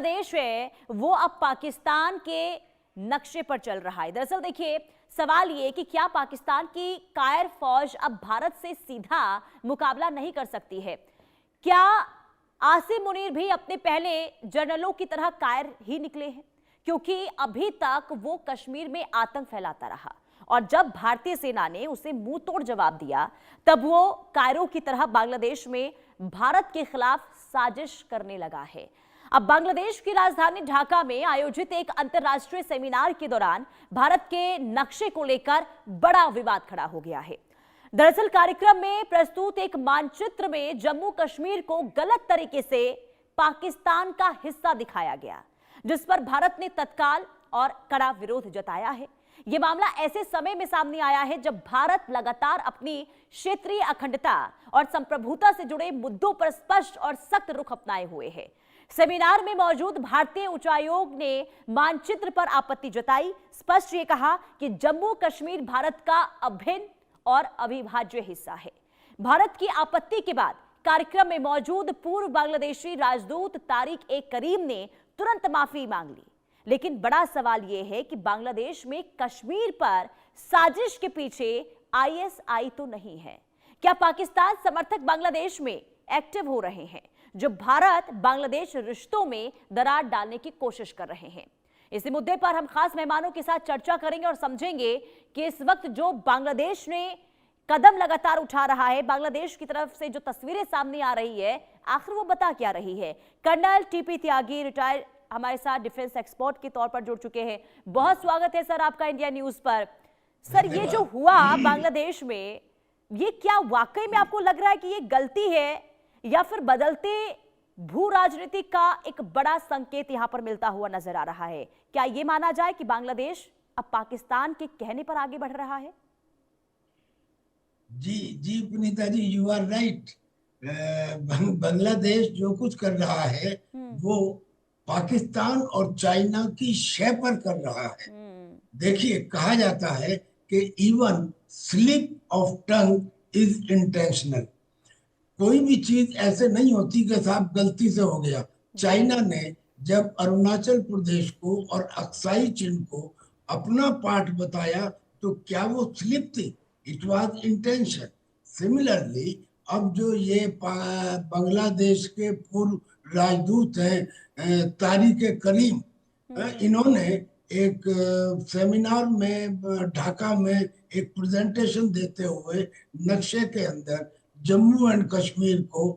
बांग्लादेश है वो अब पाकिस्तान के नक्शे पर चल रहा है। दरअसल देखिए, सवाल ये कि क्या पाकिस्तान की कायर फौज अब भारत से सीधा मुकाबला नहीं कर सकती है? क्या आसिम मुनीर भी अपने पहले जनरलों की तरह कायर ही निकले हैं? क्योंकि अभी तक वो कश्मीर में आतंक फैलाता रहा और जब भारतीय सेना ने उसे मुंह तोड़ जवाब दिया तब वो कायरों की तरह बांग्लादेश में भारत के खिलाफ साजिश करने लगा है। अब बांग्लादेश की राजधानी ढाका में आयोजित एक अंतर्राष्ट्रीय सेमिनार के दौरान भारत के नक्शे को लेकर बड़ा विवाद खड़ा हो गया है। दरअसल कार्यक्रम में प्रस्तुत एक मानचित्र में जम्मू कश्मीर को गलत तरीके से पाकिस्तान का हिस्सा दिखाया गया, जिस पर भारत ने तत्काल और कड़ा विरोध जताया है। यह मामला ऐसे समय में सामने आया है जब भारत लगातार अपनी क्षेत्रीय अखंडता और संप्रभुता से जुड़े मुद्दों पर स्पष्ट और सख्त रुख अपनाए हुए है। सेमिनार में मौजूद भारतीय उच्चायोग ने मानचित्र पर आपत्ति जताई, स्पष्ट ये कहा कि जम्मू कश्मीर भारत का अभिन्न और अविभाज्य हिस्सा है। भारत की आपत्ति के बाद कार्यक्रम में मौजूद पूर्व बांग्लादेशी राजदूत तारिक ए करीम ने तुरंत माफी मांग ली। लेकिन बड़ा सवाल यह है कि बांग्लादेश में कश्मीर पर साजिश के पीछे आईएसआई तो नहीं है? क्या पाकिस्तान समर्थक बांग्लादेश में एक्टिव हो रहे हैं, जो भारत बांग्लादेश रिश्तों में दरार डालने की कोशिश कर रहे हैं? इसी मुद्दे पर हम खास मेहमानों के साथ चर्चा करेंगे और समझेंगे कि इस वक्त जो बांग्लादेश ने कदम लगातार उठा रहा है, बांग्लादेश की तरफ से जो तस्वीरें सामने आ रही है, आखिर वो बता क्या रही है। कर्नल टीपी त्यागी रिटायर्ड हमारे साथ डिफेंस एक्सपर्ट के तौर पर जुड़ चुके हैं। बहुत स्वागत है सर आपका इंडिया न्यूज पर। सर, ये जो हुआ बांग्लादेश में, ये क्या वाकई में आपको लग रहा है कि ये गलती है या फिर बदलते भू राजनीति का एक बड़ा संकेत यहां पर मिलता हुआ नजर आ रहा है? क्या ये माना जाए कि बांग्लादेश अब पाकिस्तान के कहने पर आगे बढ़ रहा है? जी जी पुनीता जी, यू आर राइट। बांग्लादेश जो कुछ कर रहा है वो पाकिस्तान और चाइना की शय पर कर रहा है। देखिए, कहा जाता है कि even slip of tongue is intentional. कोई भी चीज ऐसे नहीं होती कि साहब गलती से हो गया। चाइना ने जब अरुणाचल प्रदेश को और अक्साई चिन को अपना पार्ट बताया तो क्या वो स्लिप थी? It was intention. सिमिलरली अब जो ये बांग्लादेश के पूर्व राजदूत हैं तारिक ए करीम, इन्होंने एक सेमिनार में ढाका में एक प्रेजेंटेशन देते हुए नक्शे के अंदर जम्मू एंड कश्मीर को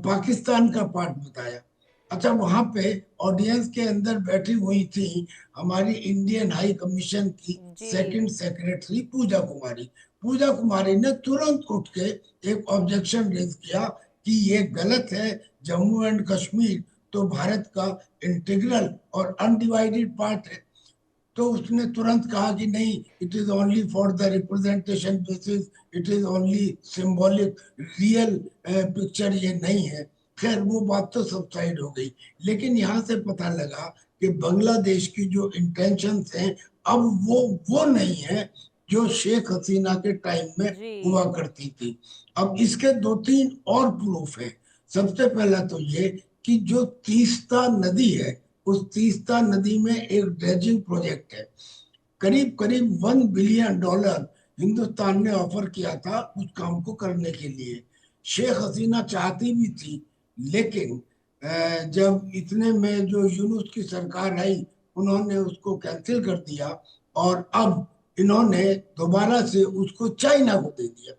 पाकिस्तान का पार्ट बताया। अच्छा, वहां पे ऑडियंस के अंदर बैठी हुई थी हमारी इंडियन हाई कमीशन की सेकंड सेक्रेटरी पूजा कुमारी। पूजा कुमारी ने तुरंत उठ के एक ऑब्जेक्शन रेज किया कि ये गलत है, जम्मू एंड कश्मीर तो भारत का इंटीग्रल और अनडिवाइडेड पार्ट है। तो उसने तुरंत कहा कि नहीं, it is only for the representation basis, it is only symbolic, real picture ये नहीं है। खैर, वो बात तो सबसाइड हो गई। लेकिन यहाँ से पता लगा कि बांग्लादेश की जो इंटेंशंस हैं अब वो नहीं है जो शेख हसीना के टाइम में हुआ करती थी। अब इसके दो तीन और प्रूफ है। सबसे पहला तो ये कि जो तीस्ता नदी है, उस तीस्ता नदी में एक ड्रेजिंग प्रोजेक्ट है। करीब करीब $1 बिलियन हिंदुस्तान ने ऑफर किया था उस काम को करने के लिए। शेख हसीना चाहती भी थी, लेकिन जब इतने में जो यूनुस की सरकार आई, उन्होंने उसको कैंसिल कर दिया और अब इन्होंने दोबारा से उसको चाइना को दे दिया।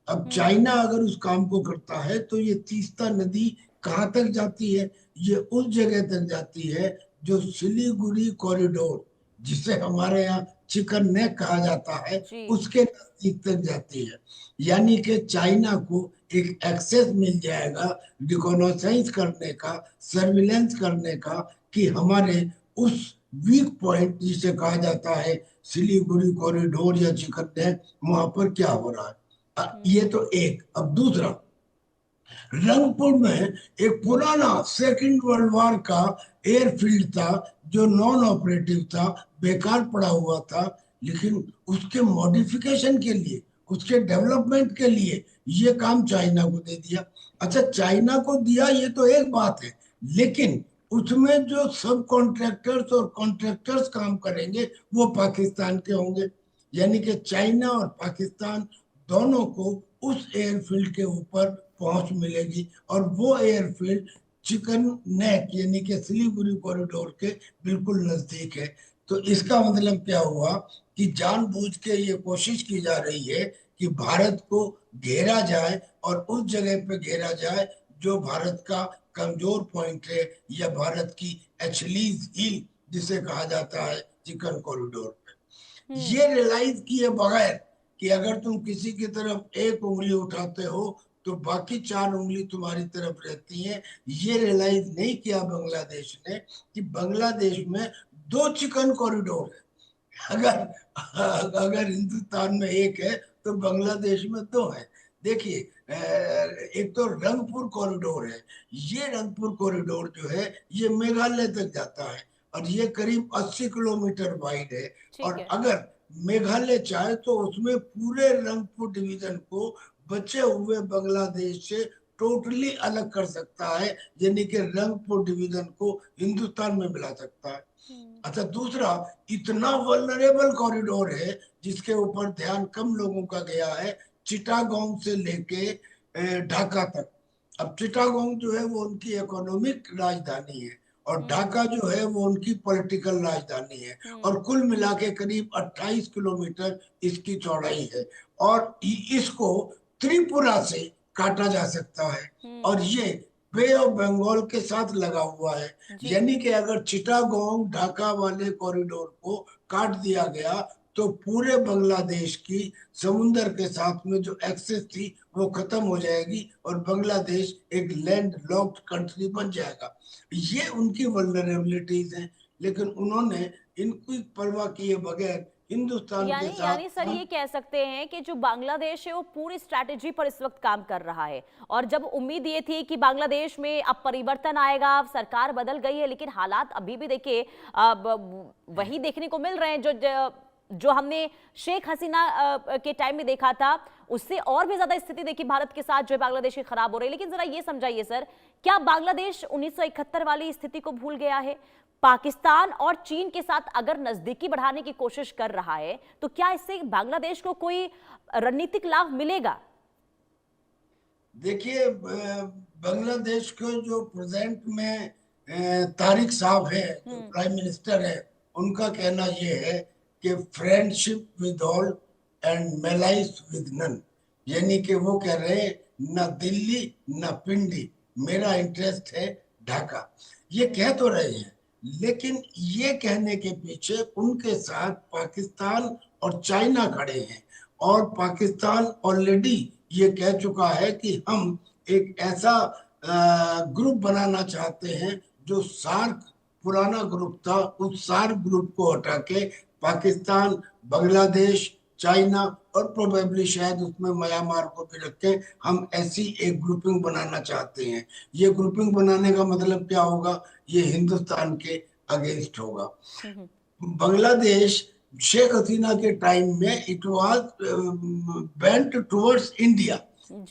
अब चाइना अगर उस काम को करता है तो ये तीस्ता नदी कहाँ तक जाती है? ये उस जगह तक जाती है जो सिलीगुड़ी कॉरिडोर, जिसे हमारे यहाँ चिकन नेक कहा जाता है, उसके नजदीक तक जाती है। यानी कि चाइना को एक एक्सेस मिल जाएगा रिकॉग्नाइज करने का, सर्विलेंस करने का कि हमारे उस वीक पॉइंट जिसे कहा जाता है सिलीगुड़ी कॉरिडोर या चिकन नेक, वहां पर क्या हो रहा है। ये तो एक। अब दूसरा, रंगपुर में एक पुराना सेकंड वर्ल्ड वॉर का एयरफील्ड था जो नॉन ऑपरेटिव था, बेकार पड़ा हुआ था, लेकिन उसके मॉडिफिकेशन के लिए, उसके डेवलपमेंट के लिए ये काम चाइना को दे दिया। अच्छा, चाइना को दिया ये तो एक बात है, लेकिन उसमें जो सब कॉन्ट्रैक्टर्स और कॉन्ट्रैक्टर्स काम करेंगे वो पाकिस्तान के होंगे। यानी कि चाइना और पाकिस्तान दोनों को उस एयरफील्ड के ऊपर पहुंच मिलेगी, और वो एयरफील्ड चिकन नेक यानी कि सिलीगुड़ी कॉरिडोर के बिल्कुल नजदीक है। तो इसका मतलब क्या हुआ कि जानबूझ के ये कोशिश की जा रही है कि भारत को घेरा जाए, और उस जगह पे घेरा जाए जो भारत का कमजोर पॉइंट है, या भारत की एचलीज हील जिसे कहा जाता है चिकन कॉरिडोर पे। ये रियलाइज किए बगैर कि अगर तुम किसी की तरफ एक उंगली उठाते हो तो बाकी चार उंगली तुम्हारी तरफ रहती हैं, ये रियलाइज नहीं किया बांग्लादेश ने कि बांग्लादेश में दो चिकन कॉरिडोर है। अगर अगर हिंदुस्तान में एक है तो बांग्लादेश में दो है। देखिए, एक तो रंगपुर कॉरिडोर है। ये रंगपुर कॉरिडोर जो है ये मेघालय तक जाता है, और ये करीब 80 किलोमीटर वाइड है। ठीक और है। अगर मेघालय चाहे तो उसमें पूरे रंगपुर डिवीजन को बचे हुए बांग्लादेश से टोटली अलग कर सकता है, यानी कि रंगपुर डिवीजन को हिंदुस्तान में मिला सकता है। अच्छा, दूसरा, इतना वल्नरेबल कॉरिडोर है जिसके ऊपर ध्यान कम लोगों का गया है, चिटागोंग से लेके ढाका तक। अब चिटागोंग जो है वो उनकी इकोनॉमिक राजधानी है, और ढाका जो है वो उनकी पॉलिटिकल राजधानी है, और कुल मिला के करीब 28 किलोमीटर इसकी चौड़ाई है। और इसको त्रिपुरा से काटा जा सकता है, और ये बे ऑफ बंगाल के साथ लगा हुआ है। जी। यानी कि अगर चिटागोंग ढाका वाले कॉरिडोर को काट दिया गया तो पूरे बांग्लादेश की समुंदर के साथ में जो एक्सेस थी वो खत्म हो जाएगी, और बांग्लादेश एक लैंड लॉक्ड कंट्री बन जाएगा। ये उनकी वल्नरेबिलिटीज हैं, लेकिन उन्होंने इनकी परवाह किए बगैर हिंदुस्तान के यानी साथ यानी सर ये कह सकते हैं कि जो बांग्लादेश है वो पूरी स्ट्रैटेजी पर इस वक्त काम कर रहा है, और जब उम्मीद ये थी कि बांग्लादेश में अब परिवर्तन आएगा, सरकार बदल गई है, लेकिन हालात अभी भी देखिए वही देखने को मिल रहे हैं जो हमने शेख हसीना के टाइम में देखा था, उससे और भी ज्यादा स्थिति देखिए भारत के साथ जो है बांग्लादेश की खराब हो रही है। लेकिन जरा ये समझाइए सर, क्या बांग्लादेश 1971 वाली स्थिति को भूल गया है? पाकिस्तान और चीन के साथ अगर नजदीकी बढ़ाने की कोशिश कर रहा है तो क्या इससे बांग्लादेश को कोई रणनीतिक लाभ मिलेगा? देखिए, बांग्लादेश को जो प्रेजेंट में तारिक साहब है, जो प्राइम मिनिस्टर है, उनका कहना ये है कि friendship with all and malice with none. यानी कि वो कह रहे हैं ना दिल्ली ना पिंडी, मेरा इंटरेस्ट है ढाका। ये कह तो रहे हैं, लेकिन ये कहने के पीछे उनके साथ पाकिस्तान और चाइना खड़े हैं, और पाकिस्तान ऑलरेडी ये कह चुका है कि हम एक ऐसा ग्रुप बनाना चाहते हैं जो सार्क पुराना ग्रुप था, उस सार्क ग्रुप को हटा के पाकिस्तान, बांग्लादेश, चाइना और प्रोबेबली शायद उसमें म्यांमार को भी रख के हम ऐसी एक ग्रुपिंग बनाना चाहते हैं। ये ग्रुपिंग बनाने का मतलब क्या होगा? ये हिंदुस्तान के अगेंस्ट होगा। बांग्लादेश शेख हसीना के टाइम में it was bent towards India,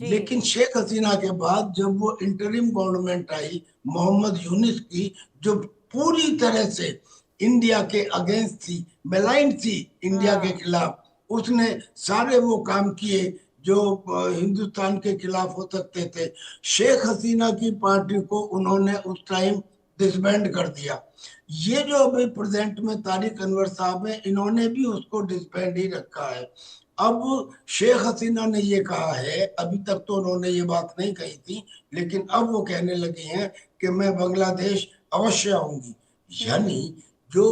लेकिन शेख हसीना के बाद जब वो इंटरिम गवर्नमेंट आई मोहम्मद यूनिस की, जो पूरी तरह से इंडिया के अगेंस्ट थी, मेलाइन थी इंडिया के खिलाफ, उसने सारे वो काम किए जो हिंदुस्तान के खिलाफ हो सकते थे। शेख हसीना की पार्टी को उन्होंने उस टाइम डिसबैंड कर दिया। ये जो अभी प्रेजेंट में तारिक अनवर साहब है, इन्होंने भी उसको डिसबैंड ही रखा है। अब शेख हसीना ने ये कहा है, अभी तक तो उन्होंने ये बात नहीं कही थी, लेकिन अब वो कहने लगी हैं कि मैं बांग्लादेश अवश्य आऊंगी। यानी जो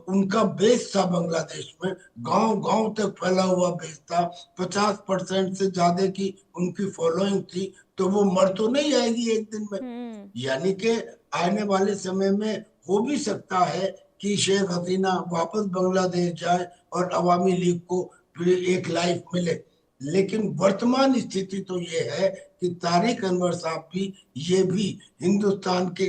उनका बेस था बांग्लादेश में, गांव गांव तक फैला हुआ बेस था, 50% से ज्यादा की उनकी फॉलोइंग थी, तो वो मर तो नहीं जाएगी एक दिन में। यानी कि आने वाले समय में हो भी सकता है कि शेख हसीना वापस बांग्लादेश जाए और अवामी लीग को फिर एक लाइफ मिले। लेकिन वर्तमान स्थिति तो ये है कि तारिक अनवर साहब भी ये भी हिंदुस्तान के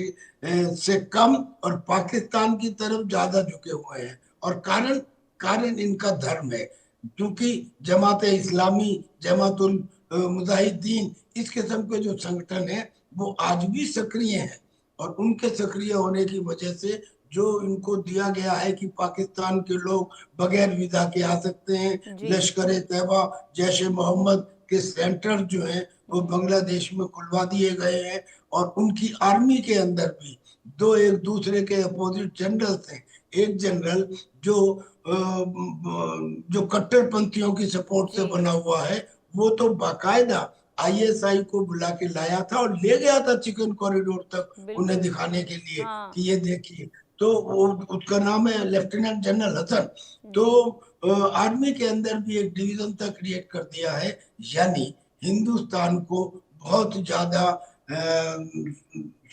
से कम और पाकिस्तान की तरफ ज्यादा झुके हुए हैं, और कारण कारण इनका धर्म है। क्योंकि जमात इस्लामी, जमातुल मुजाहिदीन, इस किस्म के जो संगठन है वो आज भी सक्रिय हैं, और उनके सक्रिय होने की वजह से जो इनको दिया गया है कि पाकिस्तान के लोग बगैर वीजा के आ सकते हैं, जी। लश्कर ए तैयबा, जैश ए मोहम्मद के सेंटर जो हैं वो बांग्लादेश में खुलवा दिए गए हैं। और उनकी आर्मी के अंदर भी दो एक दूसरे के अपोजिट जनरल्स हैं। एक जनरल जो जो कट्टरपंथियों की सपोर्ट से जी। बना हुआ है, वो तो बाकायदा आईएसआई को बुला के लाया था और ले गया था चिकन कॉरिडोर तक उन्हें बिल्कुल। दिखाने के लिए हाँ। कि ये देखिए। तो वो उसका नाम है लेफ्टिनेंट जनरल हसन। तो जी। आर्मी के अंदर भी एक डिवीजन तक क्रिएट कर दिया है। यानी हिंदुस्तान को बहुत ज्यादा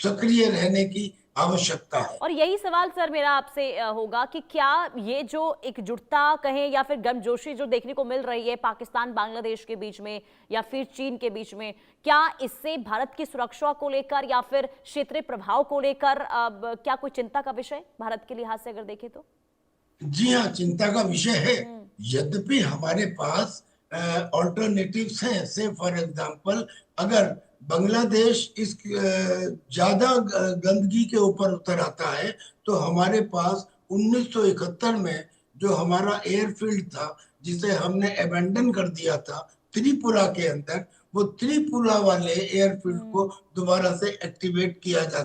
सक्रिय रहने की आवश्यकता है। और यही सवाल सर मेरा आपसे होगा कि क्या ये जो एकजुटता कहें या फिर गर्मजोशी जो देखने को मिल रही है पाकिस्तान बांग्लादेश के बीच में या फिर चीन के बीच में, क्या इससे भारत की सुरक्षा को लेकर या फिर क्षेत्रीय प्रभाव को लेकर अब क्या कोई चिंता का विषय भारत के लिहाज से अगर देखें तो? जी हाँ, चिंता का विषय है। यद्यपि हमारे पास ऑल्टरनेटिव्स हैं। से फॉर एग्जांपल, अगर बांग्लादेश इस ज्यादा गंदगी के ऊपर उतर आता है तो हमारे पास 1971 में जो हमारा एयरफील्ड था जिसे हमने अबेंडन कर दिया था त्रिपुरा के अंदर, वो त्रिपुरा वाले एयरफील्ड को दोबारा से एक्टिवेट किया जा सकता